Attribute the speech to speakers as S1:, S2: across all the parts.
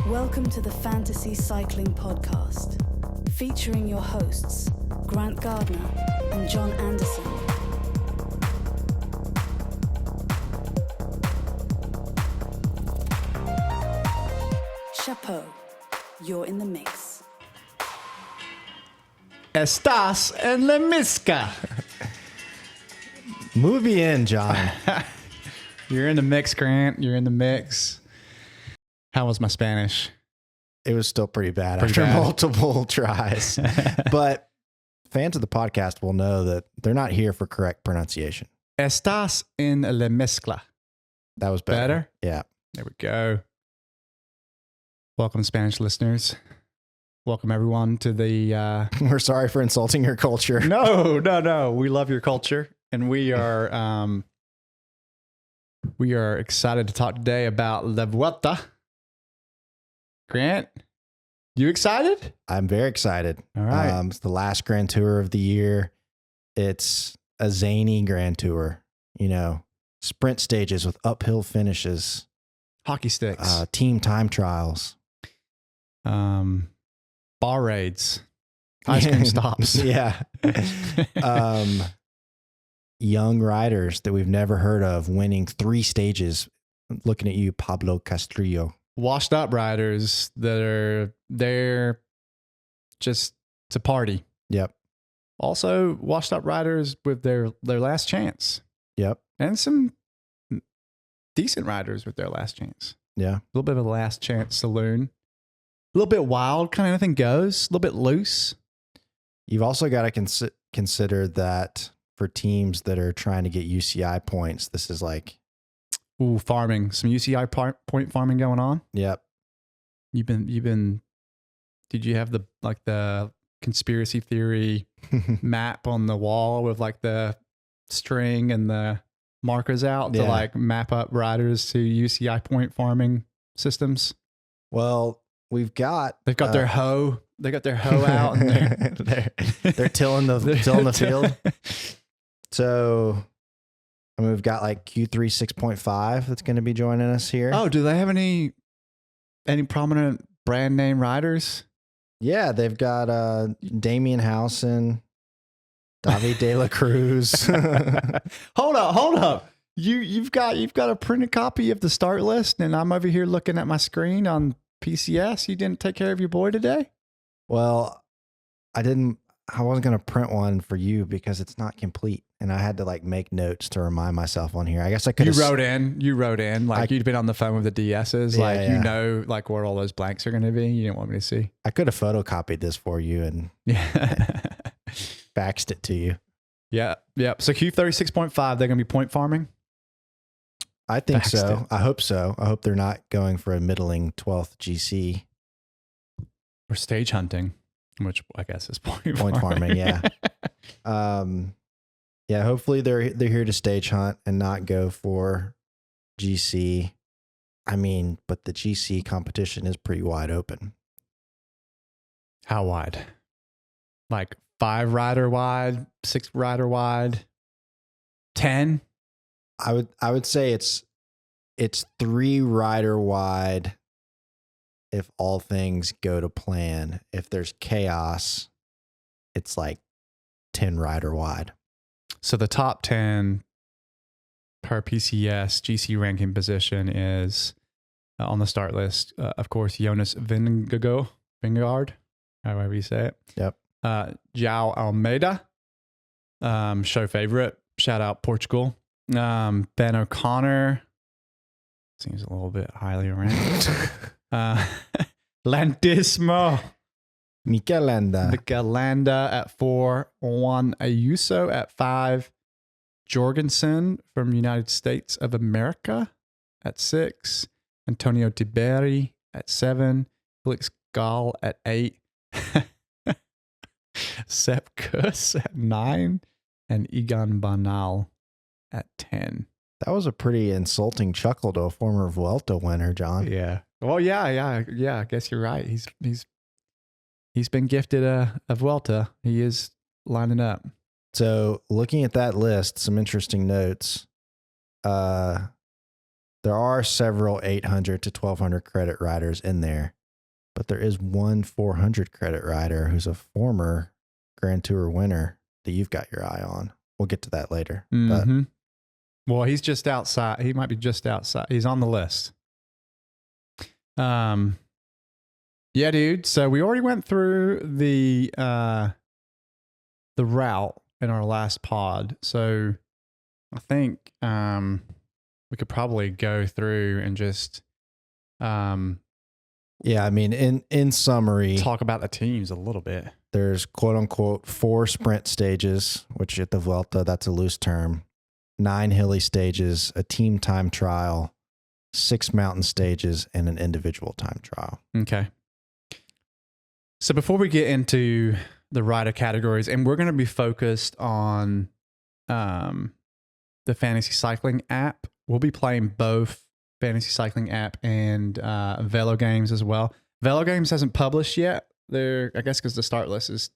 S1: Welcome to the Fantasy Cycling Podcast, featuring your hosts, Grant Gardner and John Anderson. Chapeau, you're in the mix.
S2: Estás en la mezcla.
S3: Muy bien, John.
S2: You're in the mix, Grant. You're in the mix. How was my Spanish?
S3: It was still pretty bad after multiple tries. But fans of the podcast will know that they're not here for correct pronunciation.
S2: Estás en la mezcla.
S3: That was better. Yeah.
S2: There we go. Welcome, Spanish listeners. Welcome, everyone, to the...
S3: We're sorry for insulting your culture.
S2: No. We love your culture. And we are excited to talk today about La Vuelta. Grant, you excited?
S3: I'm very excited.
S2: All right.
S3: It's the last Grand Tour of the year. It's a zany Grand Tour. You know, sprint stages with uphill finishes.
S2: Hockey sticks.
S3: Team time trials.
S2: Bar raids. Ice cream stops.
S3: Yeah. Young riders that we've never heard of winning 3 stages. Looking at you, Pablo Castrillo.
S2: Washed up riders that are there just to party.
S3: Yep.
S2: Also washed up riders with their last chance.
S3: Yep.
S2: And some decent riders with their last chance.
S3: Yeah.
S2: A little bit of a last chance saloon. A little bit wild, kind of anything goes. A little bit loose.
S3: You've also got to consider that for teams that are trying to get UCI points, this is like...
S2: Ooh, farming. Some UCI point farming going on.
S3: Yep.
S2: Did you have the conspiracy theory map on the wall with like the string and the markers out to like map up riders to UCI point farming systems?
S3: Well, they've got
S2: their hoe. They got their hoe out and
S3: they're tilling the field. So, I mean, we've got like Q3 6.5 that's going to be joining us here.
S2: Oh, do they have any prominent brand name riders?
S3: Yeah, they've got Damian Howson, David De La Cruz.
S2: Hold up. You've got a printed copy of the start list, and I'm over here looking at my screen on PCS. You didn't take care of your boy today?
S3: Well, I wasn't going to print one for you because it's not complete. And I had to like make notes to remind myself on here. I guess I could.
S2: You wrote in like you'd been on the phone with the DSs. You know, like where all those blanks are going to be. You didn't want me to see.
S3: I could have photocopied this for you and faxed it to you.
S2: Yeah. So Q36.5, they're going to be point farming.
S3: I think so. I hope so. I hope they're not going for a middling 12th GC.
S2: Or stage hunting, which I guess is point
S3: farming. Yeah. Yeah, hopefully they're here to stage hunt and not go for GC. I mean, but the GC competition is pretty wide open.
S2: How wide? Like 5 rider wide, 6 rider wide, 10?
S3: I would say it's 3 rider wide if all things go to plan. If there's chaos, it's like 10 rider wide.
S2: So the top 10 per PCS GC ranking position is on the start list. Of course, Jonas Vingegaard, however you say it.
S3: Yep.
S2: João Almeida, show favorite. Shout out Portugal. Ben O'Connor seems a little bit highly ranked. Landismo.
S3: Mikel
S2: Landa at 4, Juan Ayuso at 5, Jorgensen from United States of America at 6, Antonio Tiberi at 7, Felix Gall at 8, Sepp Kuss at 9, and Egan Bernal at 10.
S3: That was a pretty insulting chuckle to a former Vuelta winner, John.
S2: Yeah. Well, yeah. I guess you're right. He's been gifted a Vuelta. He is lining up.
S3: So looking at that list, some interesting notes. There are several 800 to 1200 credit riders in there. but there is one 400 credit rider who's a former Grand Tour winner that you've got your eye on. We'll get to that later.
S2: Mm-hmm. Well, he's just outside. He might be just outside. He's on the list. Yeah, dude. So we already went through the route in our last pod. So I think we could probably go through and just
S3: yeah, I mean, in summary,
S2: talk about the teams a little bit.
S3: There's quote unquote 4 sprint stages, which at the Vuelta, that's a loose term, 9 hilly stages, a team time trial, 6 mountain stages, and an individual time trial.
S2: Okay. So before we get into the rider categories, and we're going to be focused on the fantasy cycling app. We'll be playing both fantasy cycling app and Velo games as well. Velo games hasn't published yet. I guess because the start list is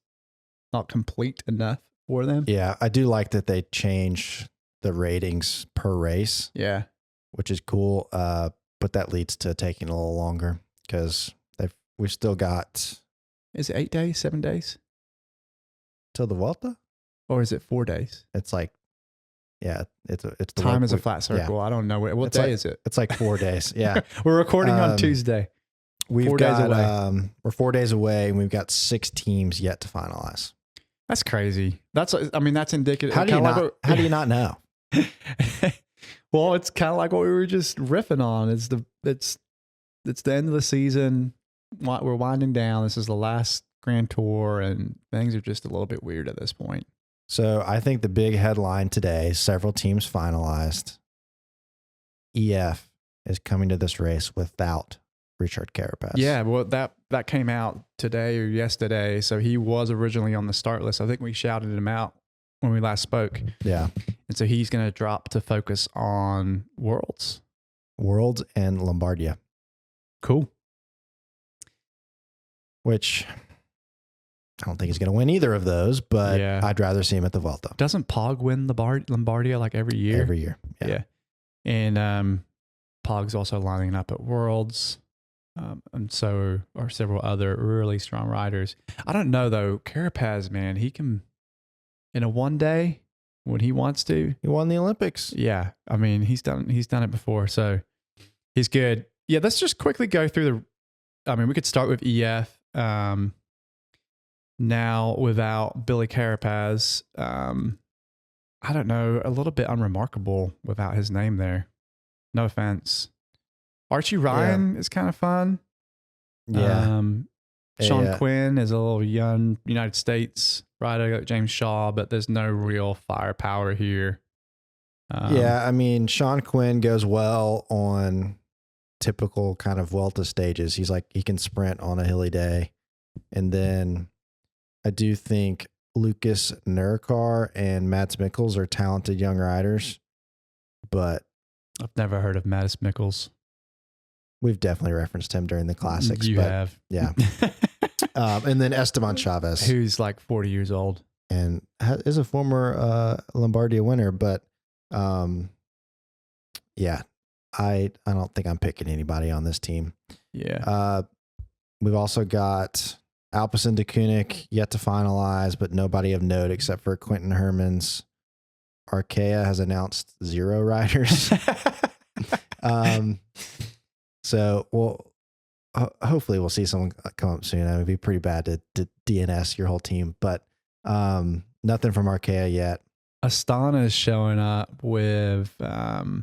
S2: not complete enough for them.
S3: Yeah, I do like that they change the ratings per race.
S2: Yeah,
S3: which is cool. But that leads to taking a little longer because we've still got.
S2: Is it 8 days, 7 days
S3: Till the Vuelta?
S2: Or is it 4 days?
S3: It's like, yeah, it's
S2: time is a flat circle. Yeah. I don't know what day is it.
S3: It's like 4 days. Yeah,
S2: we're recording on Tuesday.
S3: We've 4 days away. We're 4 days away, and we've got 6 teams yet to finalize.
S2: That's crazy. That's indicative.
S3: How do you not know?
S2: Well, it's kind of like what we were just riffing on. It's the end of the season. We're winding down. This is the last Grand Tour, and things are just a little bit weird at this point.
S3: So I think the big headline today: several teams finalized. EF is coming to this race without Richard Carapaz.
S2: Yeah, well, that came out today or yesterday. So he was originally on the start list. I think we shouted him out when we last spoke.
S3: Yeah.
S2: And so he's going to drop to focus on Worlds
S3: and Lombardia.
S2: Cool.
S3: Which I don't think he's going to win either of those, but yeah. I'd rather see him at the Vuelta.
S2: Doesn't Pog win Lombardia like every year?
S3: Every year.
S2: Yeah. And Pog's also lining up at Worlds. And so are several other really strong riders. I don't know though. Carapaz, man, he can in a one day when he wants to.
S3: He won the Olympics.
S2: Yeah, I mean he's done it before, so he's good. Yeah, let's just quickly go through we could start with EF. Now without Billy Carapaz, I don't know, a little bit unremarkable without his name there. No offense. Archie Ryan is kind of fun.
S3: Yeah.
S2: Sean Quinn is a little young United States rider like James Shaw, but there's no real firepower here.
S3: Yeah, I mean, Sean Quinn goes well on typical kind of Vuelta stages. He can sprint on a hilly day. And then I do think Lucas Nurkar and Mads Mikkelsen are talented young riders, but
S2: I've never heard of Mads Mikkelsen.
S3: We've definitely referenced him during the classics.
S2: You have.
S3: Yeah. And then Esteban Chavez.
S2: Who's like 40 years old.
S3: And is a former Lombardia winner. But yeah, I don't think I'm picking anybody on this team.
S2: Yeah.
S3: We've also got Alpecin de Koenig yet to finalize, but nobody of note except for Quentin Hermans. Arkea has announced 0 riders. So hopefully we'll see someone come up soon. It would be pretty bad to DNS your whole team, but nothing from Arkea yet.
S2: Astana is showing up with a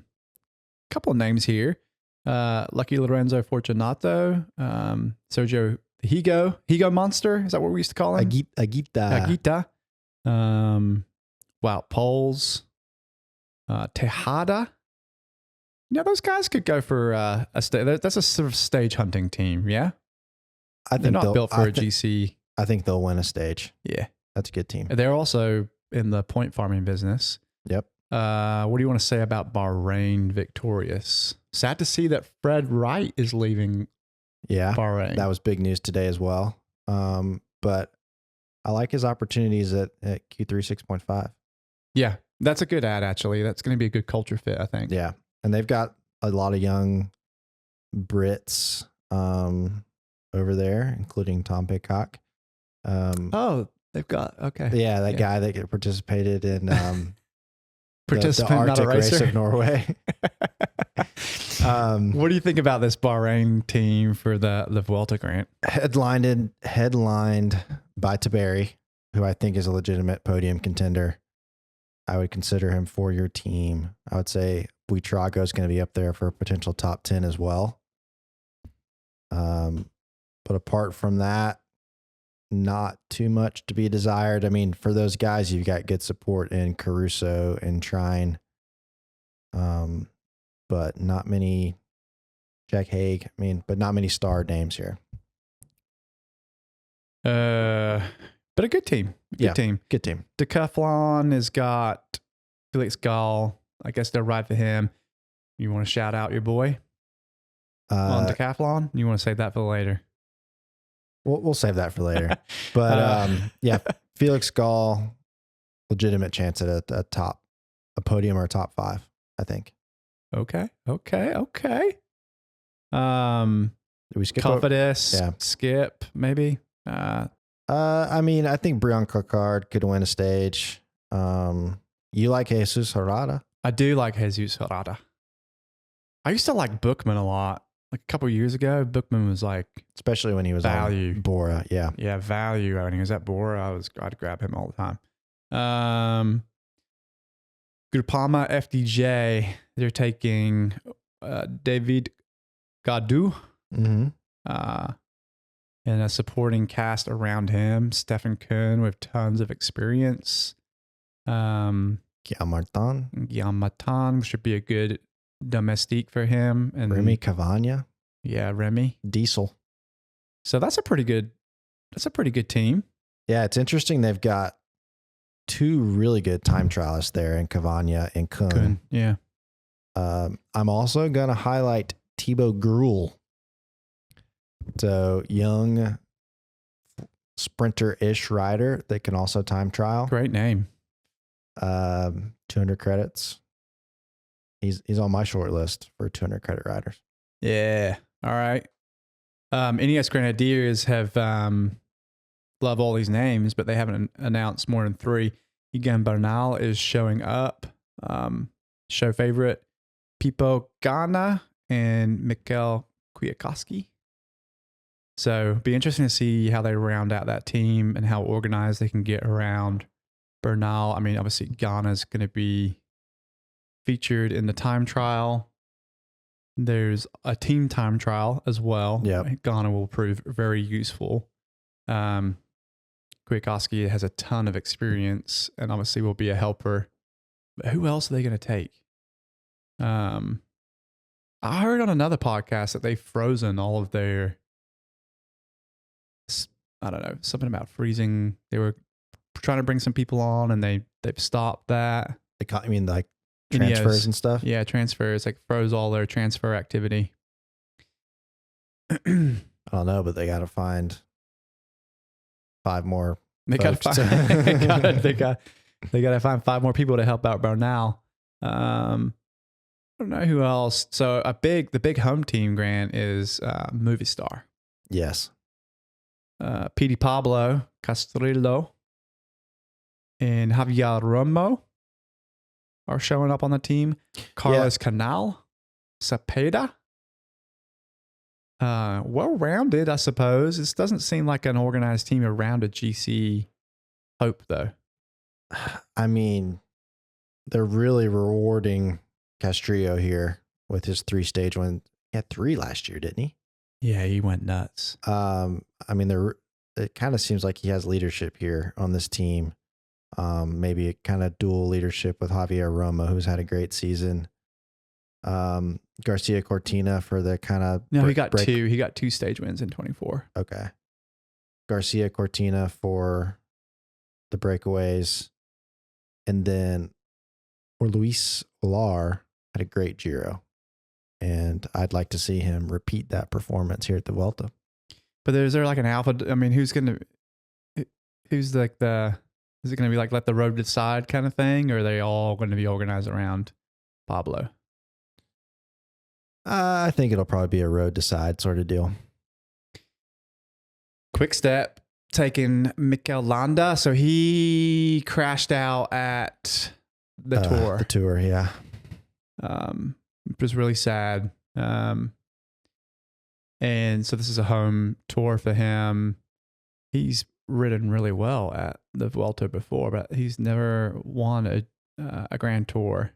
S2: couple of names here. Lucky Lorenzo Fortunato, Sergio Higo Monster. Is that what we used to call him? Agita. Wout Poels, Tejada. Yeah, those guys could go for a stage. That's a sort of stage hunting team, yeah? They're not built for a GC.
S3: I think they'll win a stage.
S2: Yeah.
S3: That's a good team.
S2: They're also in the point farming business.
S3: Yep.
S2: What do you want to say about Bahrain Victorious? Sad to see that Fred Wright is leaving Bahrain.
S3: That was big news today as well. But I like his opportunities at Q3 6.5.
S2: Yeah, that's a good ad, actually. That's going to be a good culture fit, I think.
S3: Yeah. And they've got a lot of young Brits. over there, including Tom Pidcock.
S2: They've got
S3: Yeah, that guy that participated in the
S2: participant, not a
S3: Arctic race
S2: racer.
S3: of Norway.
S2: What do you think about this Bahrain team for the Vuelta, Grant?
S3: Headlined by Taberi, who I think is a legitimate podium contender. I would consider him for your team. I would say Buitrago is going to be up there for a potential top 10 as well. But apart from that, not too much to be desired. I mean, for those guys, you've got good support in Caruso and Trine. But not many, Jack Haig. I mean, but not many star names here.
S2: But a good team. Good team. Decathlon has got Felix Gall. I guess they're right for him. You want to shout out your boy on Decathlon? You want to save that for later?
S3: We'll save that for later. But Felix Gall, legitimate chance at a podium or a top 5, I think.
S2: Okay.
S3: Did we skip
S2: Confidence,
S3: Yeah.
S2: Skip, maybe.
S3: I mean, I think Brian Cocard could win a stage. You like Jesus Herrera?
S2: I do like Jesus Herrera. I used to like Bookman a lot. Like a couple of years ago, Bookman was like,
S3: especially when he was
S2: value.
S3: on Bora. Yeah.
S2: Yeah, value. When he was at Bora, I'd grab him all the time. Groupama FDJ, they're taking David Gaudu.
S3: Mm-hmm.
S2: And a supporting cast around him. Stefan Kuhn with tons of experience.
S3: Guillaume
S2: Martin should be a good domestique for him. And
S3: Remy Cavagna.
S2: Yeah, Remy.
S3: Diesel.
S2: So that's a pretty good team.
S3: Yeah, it's interesting. They've got 2 really good time trialists there in Cavagna and Kuhn.
S2: Yeah.
S3: I'm also going to highlight Thibaut Gruel. So young sprinter-ish rider that can also time trial.
S2: Great name.
S3: 200 credits. He's on my short list for 200 credit riders.
S2: Yeah. All right. NES Grenadiers have love all these names, but they haven't announced more than 3. Egan Bernal is showing up. Show favorite Pipo Gana and Mikhail Kwiatkowski. So it'll be interesting to see how they round out that team and how organized they can get around Bernal. I mean, obviously Ghana's going to be featured in the time trial. There's a team time trial as well.
S3: Yeah,
S2: Ghana will prove very useful. Kwiatkowski has a ton of experience and obviously will be a helper. But who else are they going to take? I heard on another podcast that they've frozen all of their, I don't know, something about freezing. They were trying to bring some people on and they've stopped that.
S3: I mean, like transfers and stuff?
S2: Yeah, transfers. Like froze all their transfer activity.
S3: I don't know, but they got to find 5 more.
S2: They got to find. They got to find 5 more people to help out Bernal. I don't know who else. So the big home team, Grant, is Movistar.
S3: Yes.
S2: Petey Pablo Castrillo and Javier Romo are showing up on the team. Carlos Canal, Cepeda. Well-rounded, I suppose. This doesn't seem like an organized team around a GC Hope, though.
S3: I mean, they're really rewarding Castrillo here with his 3-stage win. He had 3 last year, didn't he?
S2: Yeah, he went nuts.
S3: I mean, it kind of seems like he has leadership here on this team. Maybe a kind of dual leadership with Javier Romo, who's had a great season. Garcia Cortina for the kind of
S2: he got 2. He got 2 stage wins in 24.
S3: Okay. Garcia Cortina for the breakaways, and then Luis Olar had a great Giro, and I'd like to see him repeat that performance here at the Vuelta.
S2: But is there like an alpha? I mean, is it going to be like let the road decide kind of thing, or are they all going to be organized around Pablo?
S3: I think it'll probably be a road decide sort of deal.
S2: Quick Step taking Mikel Landa. So he crashed out at the tour.
S3: The tour, yeah.
S2: Which was really sad. And so this is a home tour for him. He's ridden really well at the Vuelta before, but he's never won a Grand Tour.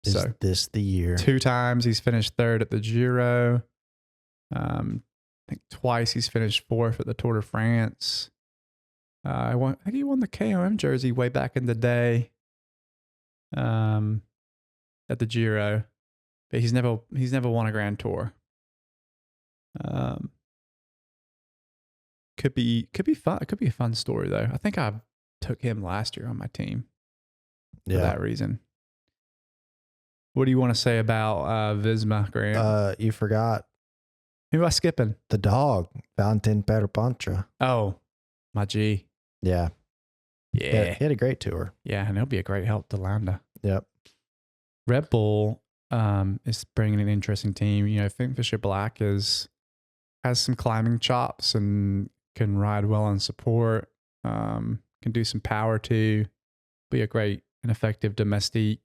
S3: Is
S2: so
S3: this the year?
S2: 2 times he's finished 3rd at the Giro. I think twice he's finished 4th at the Tour de France. I think he won the KOM jersey way back in the day. At the Giro, but he's never won a Grand Tour. Could be fun. It could be a fun story though. I think I took him last year on my team for that reason. What do you want to say about Visma, Grant?
S3: You forgot
S2: Who am I skipping?
S3: the dog, Valentin Perpantra.
S2: Oh, my G.
S3: Yeah.
S2: Yeah.
S3: He had a great tour.
S2: Yeah, and he'll be a great help to Landa.
S3: Yep.
S2: Red Bull is bringing an interesting team. You know, Kingfisher Black has some climbing chops and can ride well on support. Can do some power too. Be a great and effective domestique.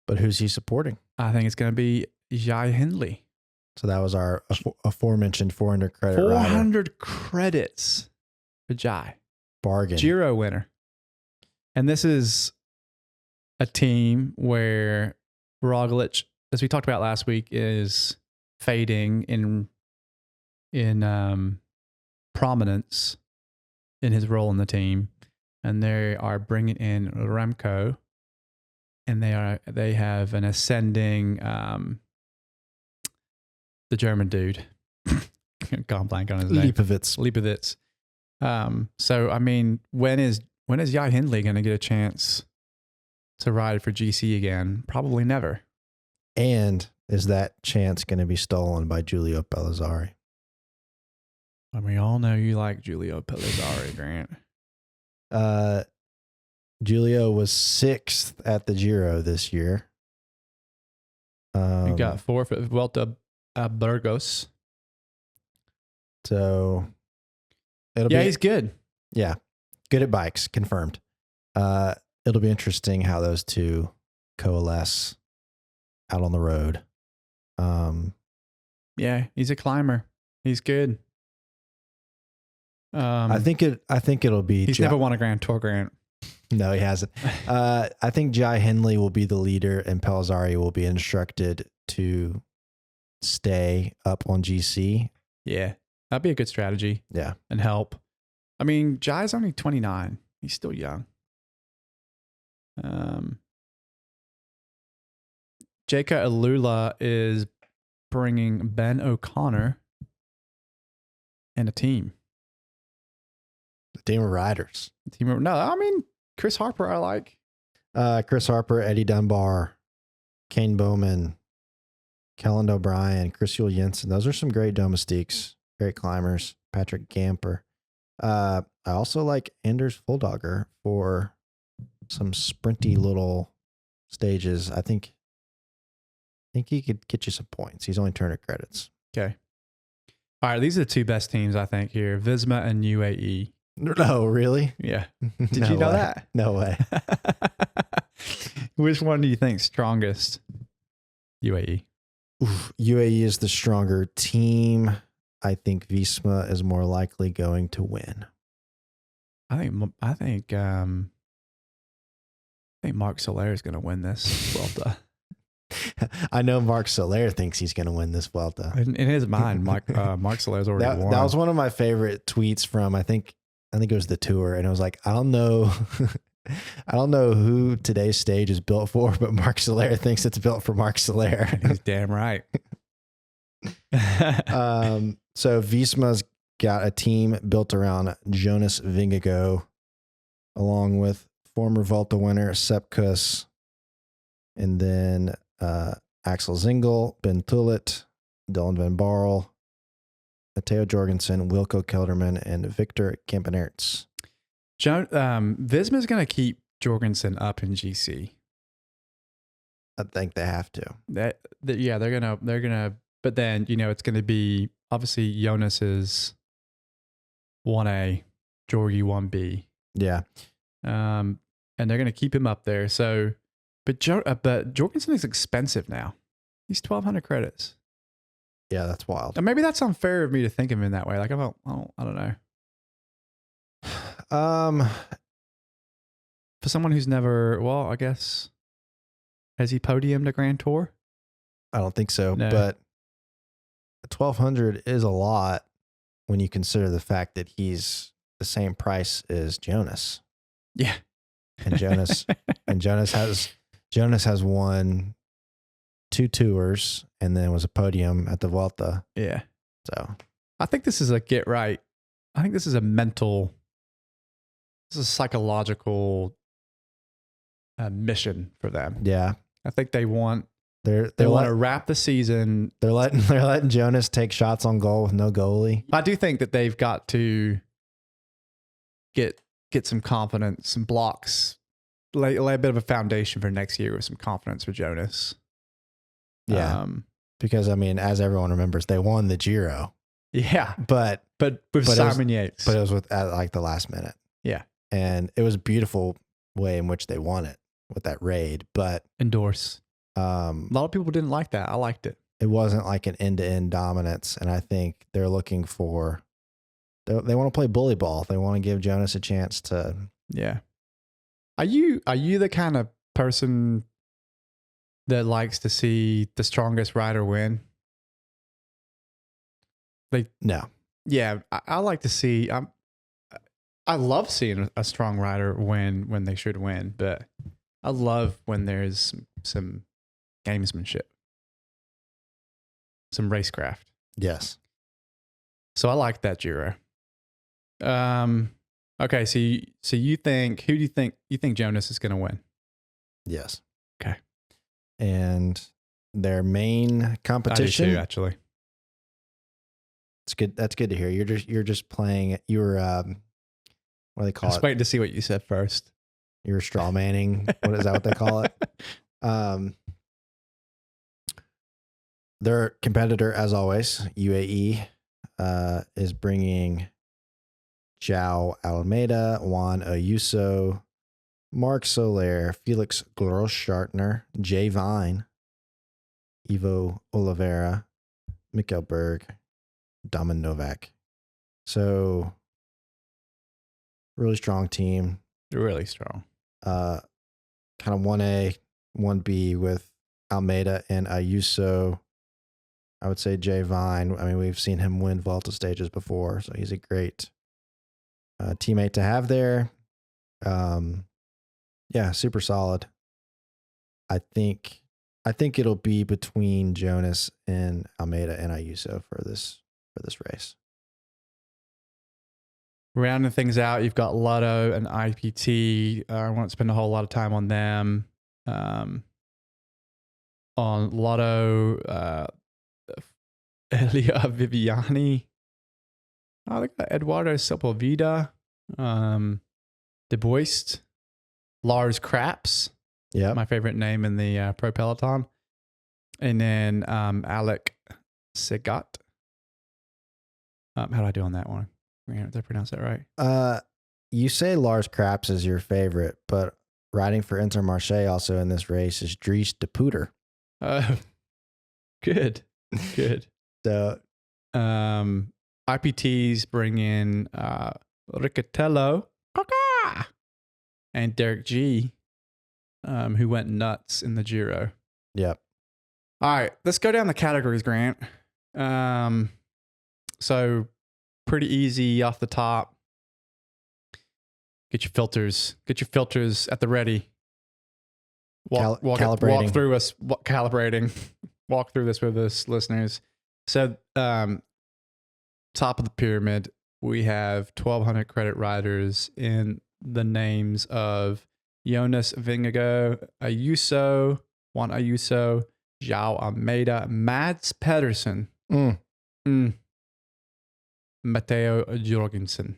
S3: But who's he supporting?
S2: I think it's going to be Jai Hindley.
S3: So that was our aforementioned 400 credit
S2: 400
S3: rider.
S2: credits for Jai.
S3: Bargain.
S2: Giro winner. And this is a team where Roglic, as we talked about last week, is fading in prominence in his role in the team, and they are bringing in Remco, and they have an ascending the German dude, gone blank on his name, Lipovitz. So I mean, when is Jai Hindley going to get a chance to ride for GC again? Probably never.
S3: And is that chance going to be stolen by Giulio Pellizzari?
S2: And we all know you like Giulio Pellizzari, Grant.
S3: Giulio was 6th at the Giro this year.
S2: He got 4th at Vuelta a Burgos.
S3: So
S2: he's good.
S3: Yeah. Good at bikes, confirmed. It'll be interesting how those two coalesce out on the road.
S2: Yeah, he's a climber. He's good.
S3: I think it'll be.
S2: He's never won a Grand Tour, Grant.
S3: No, he hasn't. I think Jai Hindley will be the leader, and Pellizzari will be instructed to stay up on GC.
S2: Yeah, that'd be a good strategy.
S3: Yeah,
S2: and help. I mean, Jai's only 29. He's still young. J.K. Alula is bringing Ben O'Connor and a team.
S3: The team of riders.
S2: No, I mean, Chris Harper I like.
S3: Chris Harper, Eddie Dunbar, Kane Bowman, Kellen O'Brien, Chris Yule Jensen. Those are some great domestiques, great climbers. Patrick Gamper. I also like Anders Fulldogger for some sprinty little stages. I think he could get you some points. He's only Turner credits.
S2: Okay. All right, these are the two best teams I think here, Visma and UAE.
S3: No, really?
S2: Yeah. Did you know that?
S3: No way.
S2: Which one do you think strongest? UAE.
S3: Oof, UAE is the stronger team. I think Visma is more likely going to win.
S2: I think Marc Soler is going to win this Vuelta.
S3: I know Marc Soler thinks he's going to win this Vuelta.
S2: In his mind, Marc Soler's already won.
S3: That was one of my favorite tweets from I think it was the tour, and it was like, I don't know who today's stage is built for, but Marc Soler thinks it's built for Marc Soler.
S2: He's damn right.
S3: So Visma's got a team built around Jonas Vingegaard, along with former Vuelta winner Sepp Kuss, and then Axel Zingel, Ben Tullet, Dylan Van Barl, Matteo Jorgensen, Wilco Kelderman, and Victor Kampenaerts.
S2: Visma's going to keep Jorgensen up in GC.
S3: I think they have to.
S2: They're gonna. But then it's going to be obviously Jonas is 1A, Jorgi 1B.
S3: Yeah.
S2: And they're going to keep him up there. So, but Jorgensen is expensive now. He's 1,200 credits.
S3: Yeah, that's wild.
S2: And maybe that's unfair of me to think of him in that way. Like, I don't know. For someone who's never, well, I guess, has he podiumed a Grand Tour?
S3: I don't think so,
S2: No.
S3: but 1,200 is a lot when you consider the fact that he's the same price as Jonas.
S2: Yeah.
S3: And Jonas has won 2 tours and then was a podium at the Vuelta.
S2: Yeah.
S3: So
S2: I think this is a get right. I think this is a psychological mission for them.
S3: yeah,
S2: I think they want
S3: they
S2: want to wrap the season.
S3: They're letting Jonas take shots on goal with no goalie.
S2: I do think that they've got to get some confidence, some blocks, lay a bit of a foundation for next year with some confidence for Jonas.
S3: Yeah, because I mean, as everyone remembers, they won the Giro.
S2: Yeah,
S3: but
S2: with Simon Yates.
S3: But it was at like the last minute.
S2: Yeah,
S3: and it was a beautiful way in which they won it with that raid. But
S2: endorse. A lot of people didn't like that. I liked it.
S3: It wasn't like an end-to-end dominance, and I think they're looking for. They want to play bully ball. They want to give Jonas a chance to.
S2: Yeah. Are you the kind of person that likes to see the strongest rider win? Like,
S3: no.
S2: Yeah, I like to see. I love seeing a strong rider win when they should win, but I love when there's some gamesmanship, some racecraft.
S3: Yes.
S2: So I like that Giro. Okay, so you think, who do you think Jonas is going to win?
S3: Yes.
S2: Okay.
S3: And their main competition.
S2: I do too, actually.
S3: It's good. That's good to hear. You're just playing. You were what do they call it?
S2: I was waiting to see what you said first.
S3: You were straw manning. What is that? What they call it? Their competitor, as always, UAE, is bringing João Almeida, Juan Ayuso, Mark Soler, Felix Grossschartner, Jay Vine, Ivo Oliveira, Mikkel Berg, Daman Novak. So, really strong team.
S2: Really strong.
S3: Kind of 1A, 1B with Almeida and Ayuso. I would say Jay Vine. I mean, we've seen him win Vuelta stages before, so he's a great teammate to have there. Yeah, super solid. I think it'll be between Jonas and Almeida and Ayuso for this race.
S2: Rounding things out, you've got Lotto and IPT. I won't spend a whole lot of time on them. On Lotto, Elia Viviani. Oh, they got Eduardo Sepulveda, De Boist, Lars Kraps.
S3: Yeah,
S2: my favorite name in the Pro Peloton. And then Alec Segat. How do I do on that one? Did I pronounce that right?
S3: You say Lars Kraps is your favorite, but riding for Intermarché also in this race is Dries de Pooter.
S2: Good.
S3: So,
S2: IPTs bring in Riccatello and Derek G, who went nuts in the Giro.
S3: Yep.
S2: All right, let's go down the categories, Grant. So pretty easy off the top. Get your filters at the ready.
S3: Calibrating.
S2: Walk through this with us, listeners. So, top of the pyramid, we have 1,200 credit riders in the names of Jonas Vingegaard, Ayuso, Juan Ayuso, João Almeida, Mads Pedersen, Matteo Jorgensen.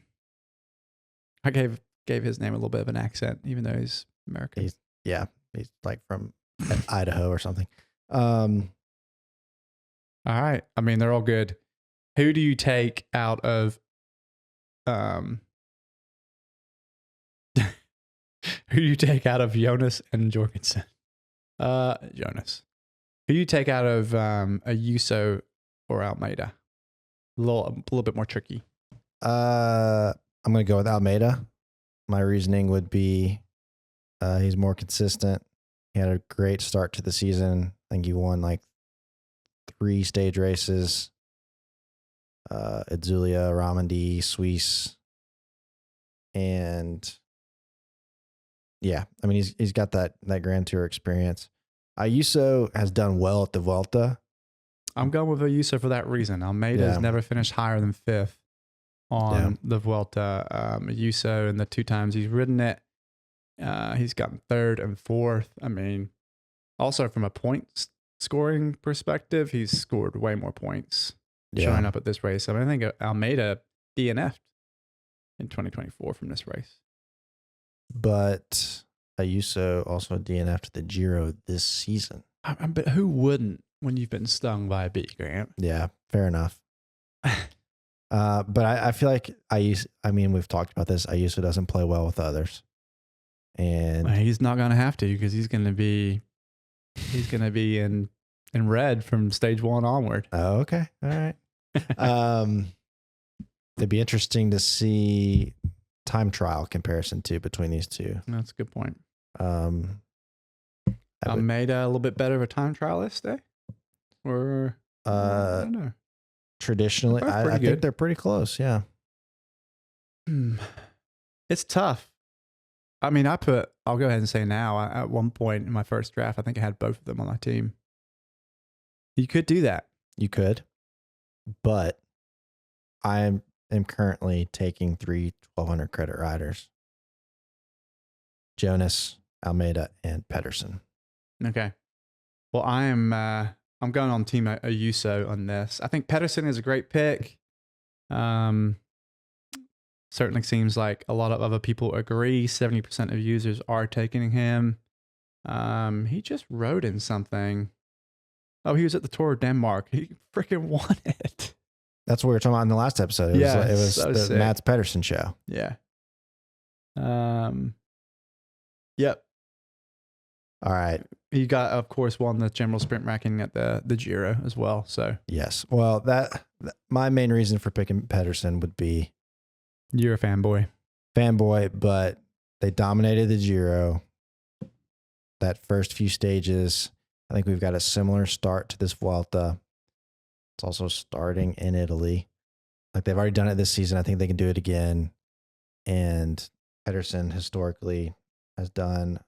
S2: I gave his name a little bit of an accent, even though he's American.
S3: He's like from Idaho or something.
S2: All right. I mean, they're all good. Who do you take out of who do you take out of Jonas and Jorgensen? Jonas. Who do you take out of Ayuso or Almeida? A little bit more tricky.
S3: I'm going to go with Almeida. My reasoning would be he's more consistent. He had a great start to the season. I think he won like 3 stage races. Adzulia, Ramandi, Suisse. And yeah, I mean, he's got that Grand Tour experience. Ayuso has done well at the Vuelta.
S2: I'm going with Ayuso for that reason. Almeida has never finished higher than 5th on the Vuelta. Ayuso, and the 2 times he's ridden it, he's gotten 3rd and 4th. I mean, also from a point scoring perspective, he's scored way more points showing up at this race. I mean, I think Almeida DNF'd in 2024 from this race.
S3: But Ayuso also DNF'd the Giro this season.
S2: But who wouldn't when you've been stung by a bee, Grant?
S3: Yeah, fair enough. But I feel like we've talked about this. Ayuso doesn't play well with others. And
S2: he's not going to have to, because he's going to be in red from stage 1 onward.
S3: Oh, okay. All right. It'd be interesting to see time trial comparison too between these two.
S2: That's a good point. Almeida a little bit better of a time trialist, eh? Or I don't know.
S3: Traditionally, I think they're pretty close. Yeah.
S2: It's tough. I mean, I'll go ahead and say now, at one point in my first draft, I think I had both of them on my team. You could do that.
S3: You could. But I am currently taking 3 1,200 credit riders. Jonas, Almeida, and Pedersen.
S2: Okay. Well, I'm going on team Ayuso on this. I think Pedersen is a great pick. Certainly seems like a lot of other people agree. 70% of users are taking him. He just rode in something. Oh, he was at the Tour of Denmark. He freaking won it.
S3: That's what we were talking about in the last episode. It was so the Mats Pedersen show.
S2: Yeah. Yep.
S3: All right.
S2: He got, of course, won the general sprint ranking at the Giro as well. So
S3: yes. Well, my main reason for picking Pedersen would be
S2: you're a fanboy,
S3: but they dominated the Giro. That first few stages, I think we've got a similar start to this Vuelta. It's also starting in Italy. Like, they've already done it this season. I think they can do it again. And Pedersen historically has done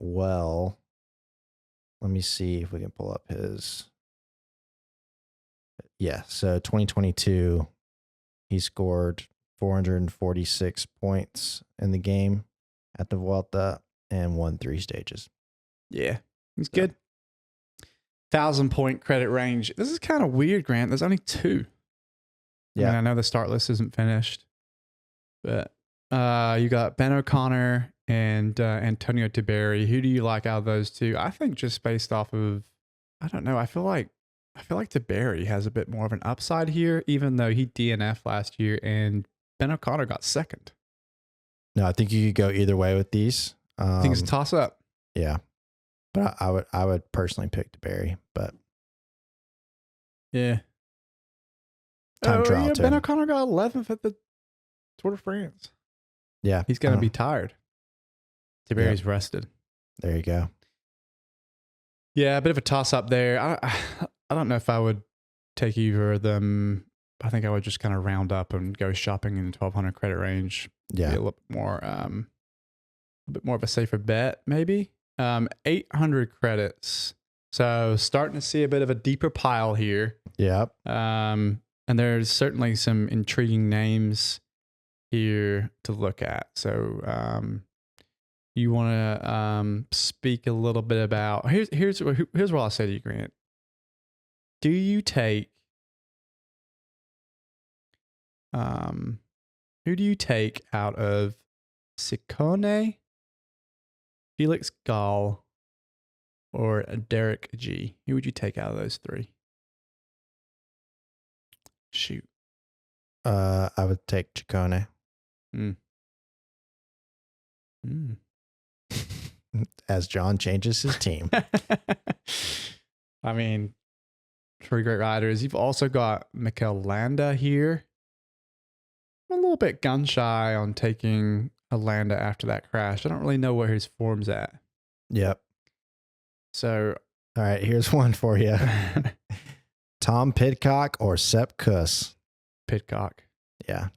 S3: well. Let me see if we can pull up his. Yeah, so 2022, he scored 446 points in the game at the Vuelta and won 3 stages.
S2: Yeah, he's good. 1,000-point credit range. This is kind of weird, Grant. There's only 2.
S3: Yeah.
S2: I mean, I know the start list isn't finished, but you got Ben O'Connor and Antonio Tiberi. Who do you like out of those 2? I think just based off of, I don't know. I feel like Tiberi has a bit more of an upside here, even though he DNF'd last year and Ben O'Connor got 2nd.
S3: No, I think you could go either way with these.
S2: I think it's a toss up.
S3: Yeah. But I would personally pick Tiberi, but
S2: yeah.
S3: Time trial too.
S2: Ben O'Connor got 11th at the Tour de France.
S3: Yeah.
S2: He's going to be tired. Tiberi's rested.
S3: There you go.
S2: Yeah, a bit of a toss up there. I don't know if I would take either of them. I think I would just kind of round up and go shopping in the 1,200 credit range.
S3: Yeah.
S2: Be a little more, a bit more of a safer bet, maybe. 800 credits. So starting to see a bit of a deeper pile here.
S3: Yeah.
S2: And there's certainly some intriguing names here to look at. So you want to speak a little bit about here's what I'll say to you, Grant. Do you take who do you take out of Ciccone, Felix Gall, or Derek G? Who would you take out of those 3? Shoot.
S3: I would take Ciccone. As John changes his team.
S2: I mean, 3 great riders. You've also got Mikel Landa here. I'm a little bit gun shy on taking a Landa after that crash. I don't really know where his form's at.
S3: Yep.
S2: So,
S3: all right, here's one for you. Tom Pidcock or Sepp Kuss?
S2: Pidcock.
S3: Yeah.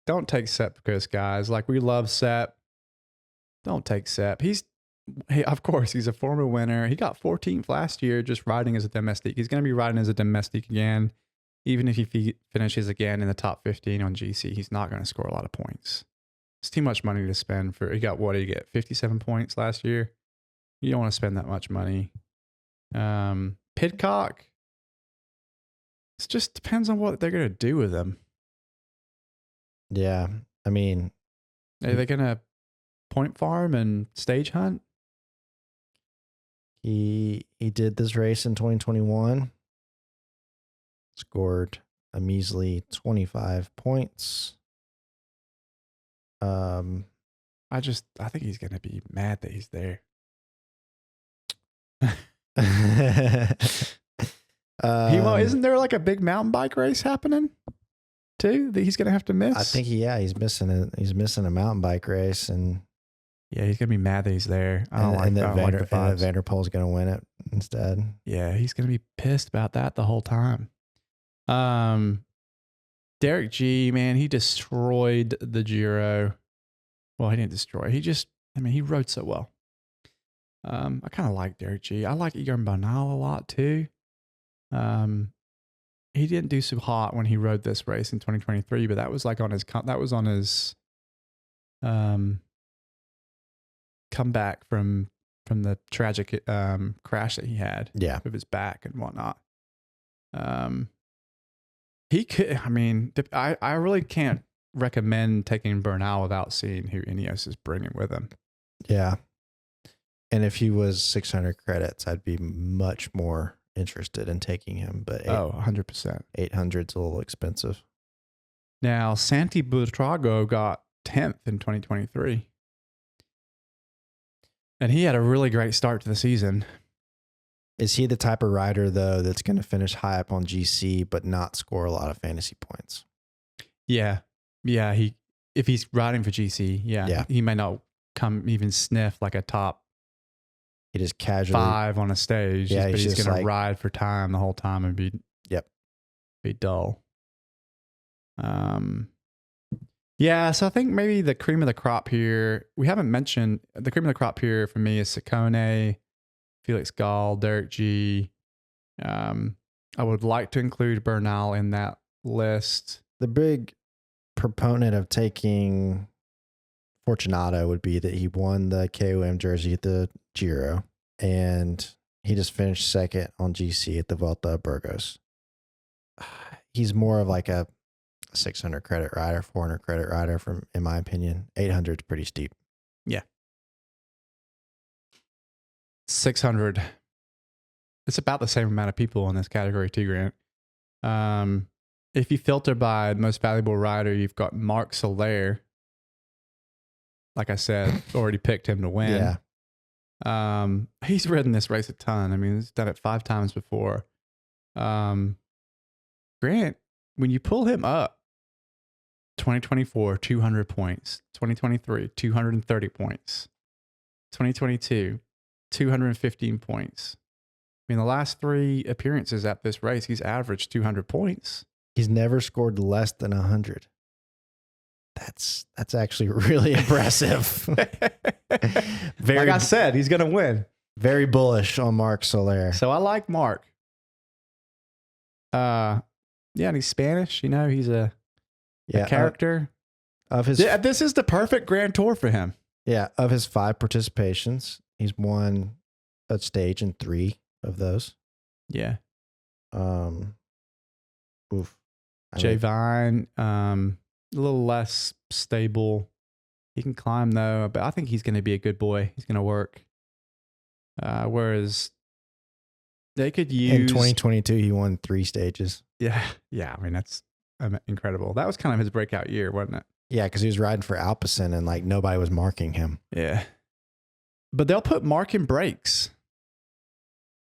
S2: Don't take Sepp Kuss, guys. Like, we love Sepp. Don't take Sepp. Of course, he's a former winner. He got 14th last year just riding as a domestique. He's going to be riding as a domestique again. Even if he finishes again in the top 15 on GC, he's not going to score a lot of points. It's too much money to spend for. He got, what did he get? 57 points last year. You don't want to spend that much money. Pidcock, it just depends on what they're going to do with him.
S3: Yeah. I mean,
S2: are they going to point farm and stage hunt?
S3: He did this race in 2021. Scored a measly 25 points.
S2: I think he's going to be mad that he's there. Isn't there like a big mountain bike race happening too that he's going to have to miss?
S3: I think he's missing a mountain bike race, and
S2: yeah, he's going to be mad that he's there. And
S3: Van der Poel's going to win it instead.
S2: Yeah, he's going to be pissed about that the whole time. Derek G, man, he destroyed the Giro. Well, he didn't destroy. He rode so well. I kind of like Derek G. I like Egan Bernal a lot too. He didn't do so hot when he rode this race in 2023, but that was like on his comeback from the tragic crash that he had with his back and whatnot. He could. I mean, I really can't recommend taking Bernal without seeing who Ineos is bringing with him.
S3: Yeah. And if he was 600 credits, I'd be much more interested in taking him. But
S2: 100%.
S3: 800's a little expensive.
S2: Now, Santi Buitrago got 10th in 2023. And he had a really great start to the season.
S3: Is he the type of rider, though, that's going to finish high up on GC but not score a lot of fantasy points?
S2: Yeah. Yeah. If he's riding for GC, he may not come even sniff like a top.
S3: He just casually
S2: 5 on a stage, but he's going to ride for time the whole time and be dull. So I think maybe the cream of the crop here, we haven't mentioned, the cream of the crop here for me is Ciccone, Felix Gall, Derek G. I would like to include Bernal in that list.
S3: The big proponent of taking Fortunato would be that he won the KOM jersey at the Giro, and he just finished second on GC at the Vuelta of Burgos. He's more of like a 600 credit rider, 400 credit rider, in my opinion. 800 is pretty steep.
S2: Yeah. 600. It's about the same amount of people in this category too, Grant. If you filter by most valuable rider, you've got Marc Soler. Like I said, already picked him to win. Yeah. He's ridden this race a ton. I mean, he's done it 5 times before. Grant, when you pull him up, 2024, 200 points. 2023, 230 points. 2022, 215 points. I mean, the last 3 appearances at this race, he's averaged 200 points.
S3: He's never scored less than 100. That's actually really impressive.
S2: Like I said, he's going to win.
S3: Very bullish on Marc Soler.
S2: So I like Marc. And he's Spanish. You know, he's a character. This is the perfect Grand Tour for him.
S3: Yeah, of his 5 participations, he's won a stage in 3 of those.
S2: Yeah.
S3: Jay
S2: Vine, a little less stable. He can climb though, but I think he's going to be a good boy. He's going to work. Whereas they could use...
S3: In 2022, he won 3 stages.
S2: Yeah. Yeah. I mean, that's incredible. That was kind of his breakout year, wasn't it?
S3: Yeah, because he was riding for Alpecin and like nobody was marking him.
S2: Yeah. But they'll put marking brakes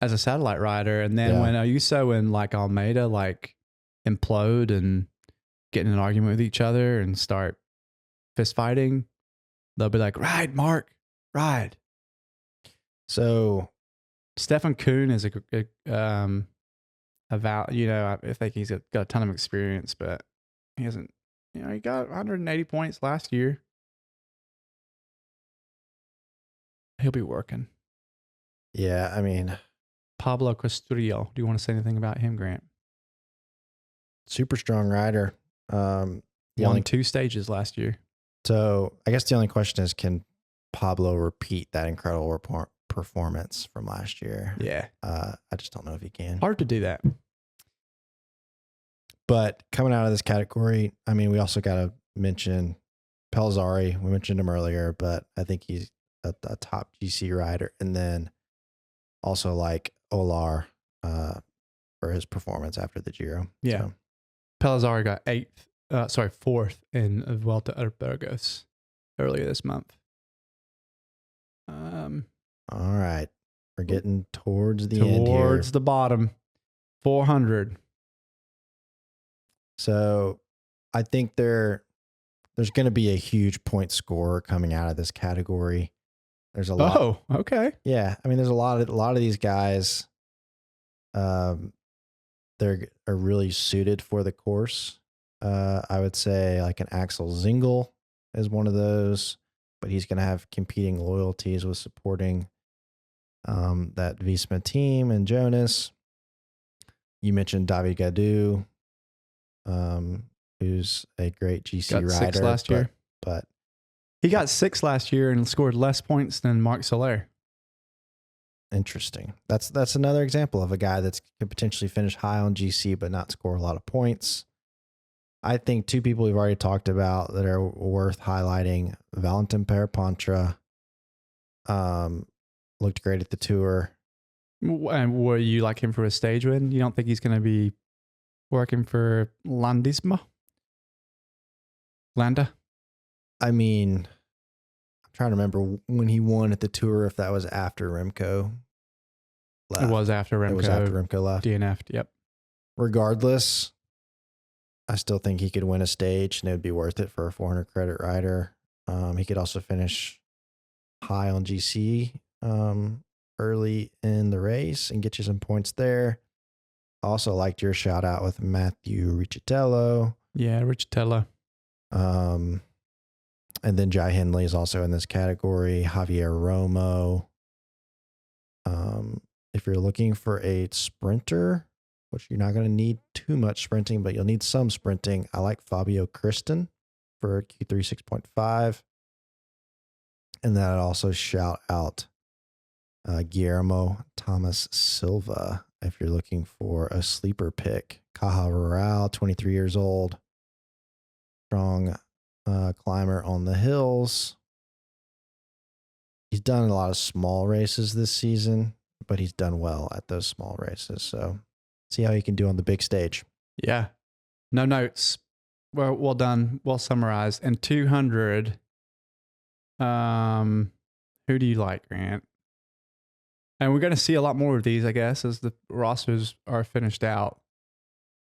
S2: as a satellite rider. And then when Ayuso and like Almeida like implode and get in an argument with each other and start fist fighting, they'll be like, ride, Mark, ride.
S3: So
S2: Stefan Kuhn is I think he's got a ton of experience, but he hasn't, he got 180 points last year. He'll be working.
S3: Yeah, I mean,
S2: Pablo Castrillo. Do you want to say anything about him, Grant?
S3: super strong rider.
S2: Won 2 stages last year.
S3: So I guess the only question is, can Pablo repeat that incredible performance from last year?
S2: Yeah.
S3: I just don't know if he can.
S2: Hard to do that.
S3: But coming out of this category, I mean, we also got to mention Pelzari. We mentioned him earlier, but I think he's a top GC rider. And then also like Olar for his performance after the Giro.
S2: Yeah.
S3: So.
S2: Pelzari got 4th in Vuelta a Burgos earlier this month.
S3: All right. We're getting towards the end here.
S2: Towards the bottom. 400.
S3: So I think there's going to be a huge point scorer coming out of this category. There's a lot.
S2: Oh, okay.
S3: Yeah. I mean, there's a lot of these guys. They're really suited for the course. I would say like an Axel Zingel is one of those, but he's going to have competing loyalties with supporting that Visma team and Jonas. You mentioned David Gaudu, who's a great GC rider.
S2: 6th last year.
S3: But
S2: he got 6th last year and scored less points than Marc Soler.
S3: Interesting. That's another example of a guy that's could potentially finish high on GC but not score a lot of points. I think 2 people we've already talked about that are worth highlighting. Valentin Parapontra looked great at the Tour.
S2: And were you like him for a stage win? You don't think he's going to be working for Landa?
S3: I mean, I'm trying to remember when he won at the Tour, if that was after Remco left.
S2: It was after Remco.
S3: It was after Remco left.
S2: DNF'd, yep.
S3: Regardless, I still think he could win a stage and it would be worth it for a 400 credit rider. He could also finish high on GC early in the race and get you some points there. I also liked your shout out with Matthew Riccitello.
S2: Yeah, Riccitello.
S3: And then Jai Hindley is also in this category. Javier Romo. If you're looking for a sprinter, which you're not going to need too much sprinting, but you'll need some sprinting, I like Fabio Kristen for Q3 6.5. And then I'd also shout out Guillermo Thomas Silva if you're looking for a sleeper pick. Caja Rural, 23 years old. Strong climber on the hills. He's done a lot of small races this season, but he's done well at those small races. So see how he can do on the big stage.
S2: Yeah. No notes. Well done. Well summarized. And 200. Who do you like, Grant? And we're going to see a lot more of these, I guess, as the rosters are finished out.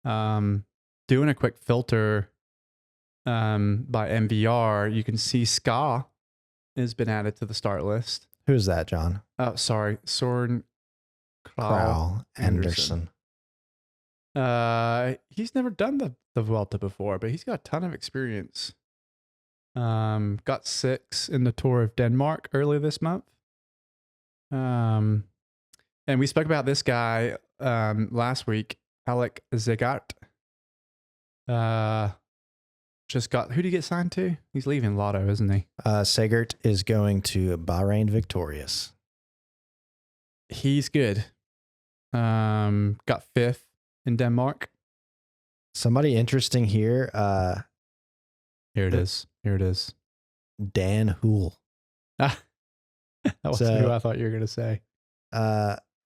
S2: Doing a quick filter by MVR, you can see Ska has been added to the start list.
S3: Who's that, John?
S2: Oh, sorry. Soren
S3: Kraull Anderson.
S2: He's never done the Vuelta before, but he's got a ton of experience. Got 6 in the Tour of Denmark earlier this month. And we spoke about this guy last week, Alec Zegart. Just got, who did he get signed to? He's leaving Lotto, isn't he?
S3: Segert is going to Bahrain Victorious.
S2: He's good. Got 5th in Denmark.
S3: Somebody interesting here.
S2: Here it is.
S3: Dan Houle.
S2: That wasn't who I thought you were going to say.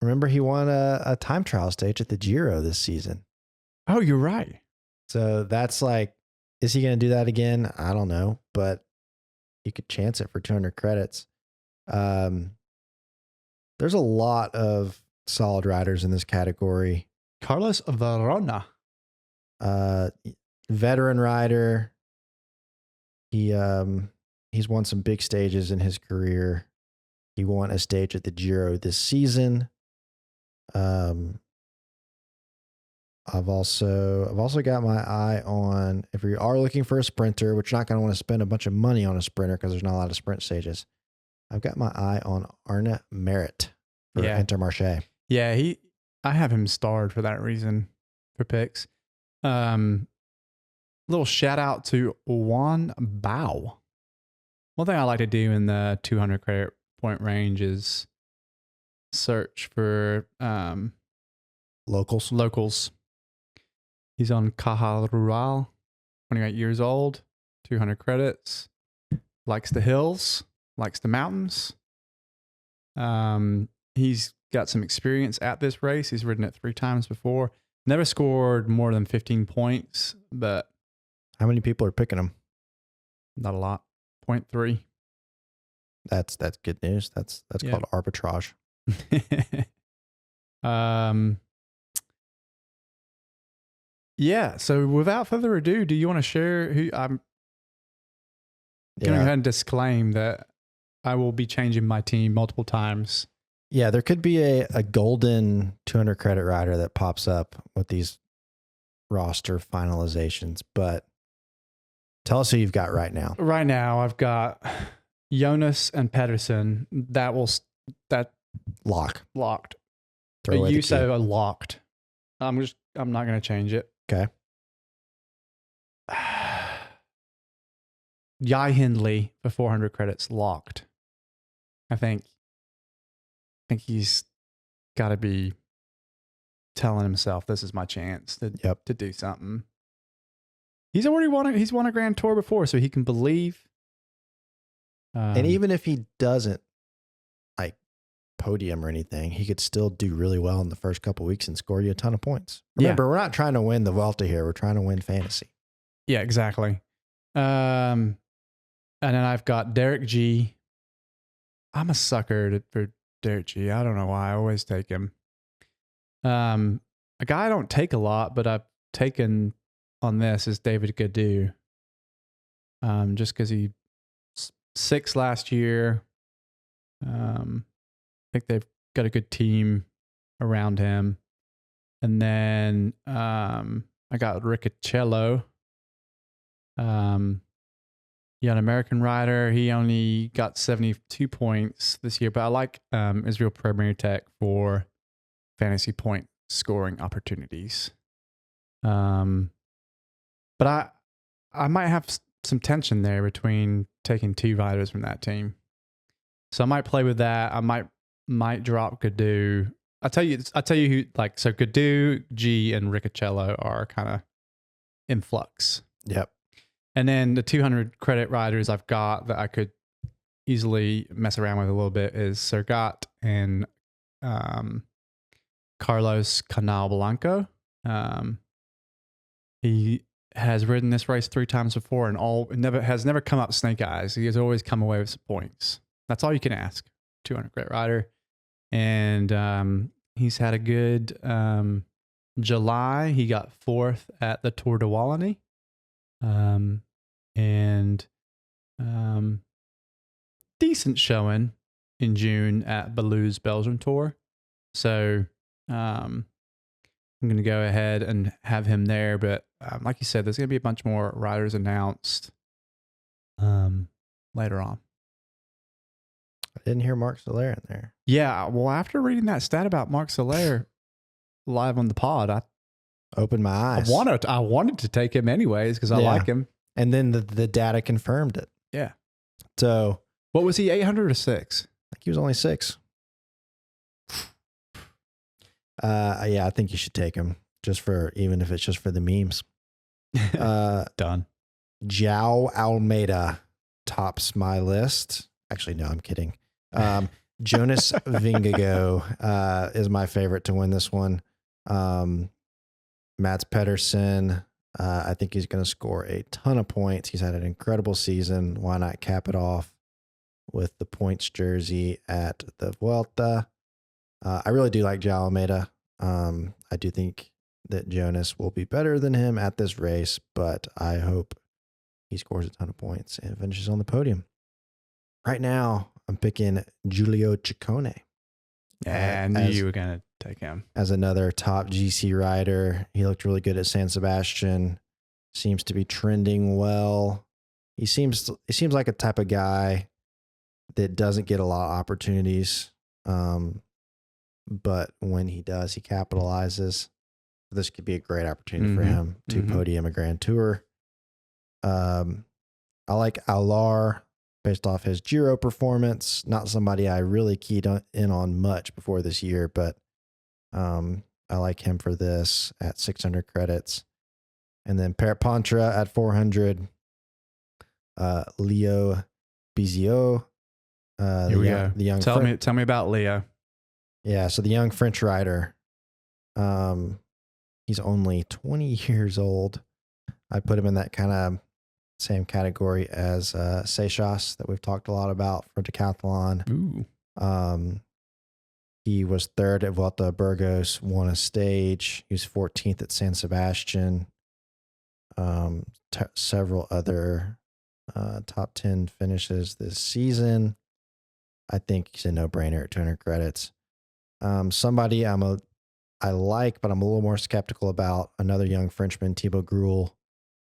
S3: Remember he won a time trial stage at the Giro this season.
S2: Oh, you're right.
S3: So that's like, is he going to do that again? I don't know, but you could chance it for 200 credits. There's a lot of solid riders in this category.
S2: Carlos Verona.
S3: Veteran rider. He's won some big stages in his career. He won a stage at the Giro this season. I've also got my eye on, if we are looking for a sprinter, which you're not going to want to spend a bunch of money on a sprinter because there's not a lot of sprint stages. I've got my eye on Arne Merit for Intermarché.
S2: Yeah, I have him starred for that reason for picks. Little shout out to Juan Bao. One thing I like to do in the 200 credit point range is search for locals. He's on Caja Rural, 28 years old, 200 credits, likes the hills, likes the mountains. He's got some experience at this race. He's ridden it 3 times before. Never scored more than 15 points, but
S3: how many people are picking him?
S2: Not a lot. 0.3.
S3: That's good news. That's called arbitrage.
S2: Yeah. So without further ado, do you want to share who I'm going to go ahead and disclaim that I will be changing my team multiple times.
S3: Yeah, there could be a golden 200 credit rider that pops up with these roster finalizations, but tell us who you've got right now.
S2: Right now, I've got Jonas and Pedersen. That
S3: locked.
S2: Ayuso locked. I'm not going to change it.
S3: Okay.
S2: Jai Hindley for 400 credits locked. I think he's got to be telling himself this is my chance to do something. He's already won a Grand Tour before, so he can believe.
S3: And even if he doesn't like podium or anything, he could still do really well in the first couple of weeks and score you a ton of points. Remember, we're not trying to win the Vuelta here. We're trying to win fantasy.
S2: Yeah, exactly. And then I've got Derek G. I'm a sucker for Derek G. I don't know why. I always take him. A guy I don't take a lot, but I've taken on this is David Gaudu. Just because he 6th last year. I think they've got a good team around him. And then I got Riccicello. An American rider. He only got 72 points this year, but I like Israel Premier Tech for fantasy point scoring opportunities. But I might have some tension there between taking 2 riders from that team. So I might play with that. I might drop Gaudu. I'll tell you who, like, so Gaudu, G, and Riccicello are kind of in flux.
S3: Yep.
S2: And then the 200 credit riders I've got that I could easily mess around with a little bit is Sergat and Carlos Canal Blanco. He has ridden this race 3 times before and has never come up snake eyes. He has always come away with some points. That's all you can ask. 200 credit rider. And he's had a good July. He got 4th at the Tour de Wallonie. And decent showing in June at Ballou's Belgium Tour. So I'm going to go ahead and have him there. But like you said, there's going to be a bunch more riders announced later on.
S3: I didn't hear Marc Soler in there.
S2: Yeah, well, after reading that stat about Marc Soler live on the pod, I
S3: opened my eyes.
S2: I wanted to take him anyways because I like him.
S3: And then the data confirmed it.
S2: Yeah.
S3: So
S2: what was he, 800 or 6?
S3: I think he was only 6. Yeah, I think you should take him even if it's just for the memes.
S2: Done.
S3: João Almeida tops my list. Actually, no, I'm kidding. Jonas Vingegaard is my favorite to win this one. Mats Pedersen. I think he's going to score a ton of points. He's had an incredible season. Why not cap it off with the points jersey at the Vuelta? I really do like João Almeida. I do think that Jonas will be better than him at this race, but I hope he scores a ton of points and finishes on the podium. Right now, I'm picking Giulio Ciccone.
S2: Yeah, I knew you were going to take him.
S3: As another top GC rider. He looked really good at San Sebastian. Seems to be trending well. He seems like a type of guy that doesn't get a lot of opportunities. But when he does, he capitalizes. This could be a great opportunity for him to podium a Grand Tour. I like Alar based off his Giro performance. Not somebody I really keyed in on much before this year, but I like him for this at 600 credits. And then Parapantra at 400. Leo Bizio.
S2: Here we go.
S3: The young
S2: tell me about Leo.
S3: Yeah, so the young French rider. He's only 20 years old. I put him in that kind of same category as Seixas that we've talked a lot about for decathlon.
S2: Ooh.
S3: He was third at Vuelta Burgos, won a stage. He was 14th at San Sebastian. Several other top 10 finishes this season. I think he's a no-brainer at 200 credits. Somebody I like, but I'm a little more skeptical about, another young Frenchman, Thibaut Gruel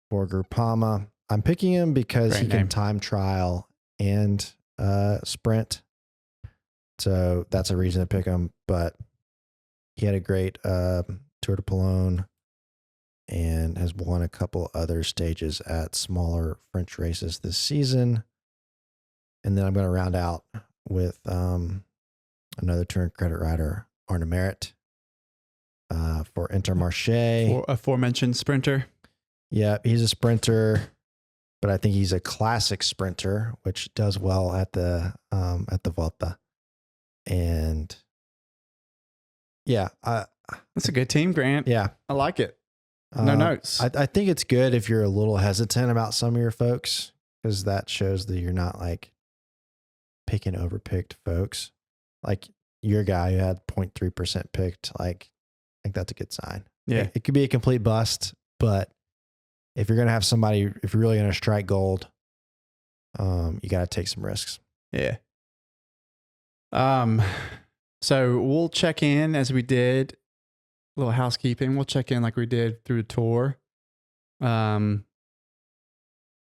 S3: for Groupama. I'm picking him because he can time trial and sprint. So that's a reason to pick him. But he had a great Tour de Pologne and has won a couple other stages at smaller French races this season. And then I'm going to round out with another turn credit rider, Arne Merit, for Intermarché.
S2: For aforementioned sprinter.
S3: Yeah, he's a sprinter, but I think he's a classic sprinter, which does well at the Vuelta. And yeah,
S2: that's a good team, Grant.
S3: Yeah,
S2: I like it. No notes.
S3: I think it's good if you're a little hesitant about some of your folks, because that shows that you're not like picking overpicked folks. Like your guy who had 0.3% picked, like I think that's a good sign.
S2: Yeah.
S3: It could be a complete bust, but if you're going to have somebody, if you're really going to strike gold, you got to take some risks.
S2: Yeah. So we'll check in as we did. A little housekeeping. We'll check in like we did through the tour.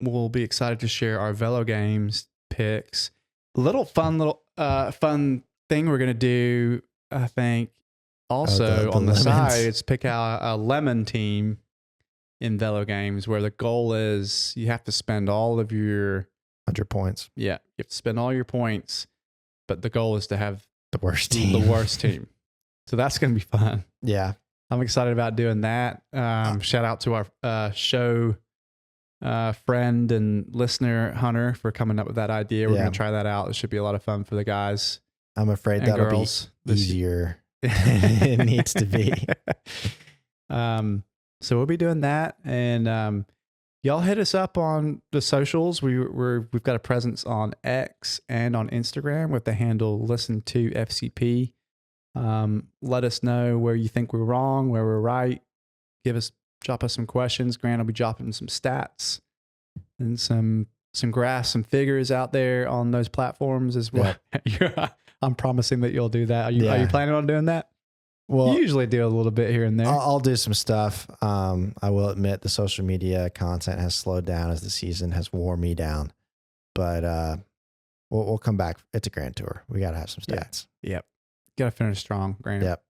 S2: We'll be excited to share our Velo Games picks. Fun thing we're gonna do, I think, also on the side is pick out a lemon team in Velo Games where the goal is you have to spend all of your
S3: 100 points.
S2: Yeah, you have to spend all your points, but the goal is to have
S3: the worst team.
S2: So that's gonna be fun.
S3: Yeah,
S2: I'm excited about doing that. Shout out to our show friend and listener Hunter for coming up with that idea. We're gonna try that out. It should be a lot of fun for the guys.
S3: I'm afraid that'll be easier than it needs to be.
S2: So we'll be doing that, and y'all hit us up on the socials. We've got a presence on X and on Instagram with the handle Listen to FCP. Let us know where you think we're wrong, where we're right. Drop us some questions. Grant will be dropping some stats and some graphs, some figures out there on those platforms as well. Yeah. I'm promising that you'll do that. Are you planning on doing that? Well, you usually do a little bit here and there.
S3: I'll do some stuff. I will admit the social media content has slowed down as the season has worn me down, but we'll come back. It's a Grand Tour. We got to have some stats.
S2: Yep. Got to finish strong, Grant.
S3: Yep.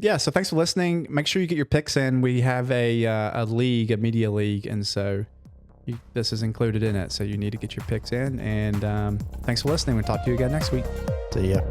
S2: Yeah. So thanks for listening. Make sure you get your picks in. We have a league, a media league, and so this is included in it. So you need to get your picks in. And thanks for listening. We'll talk to you again next week.
S3: See ya.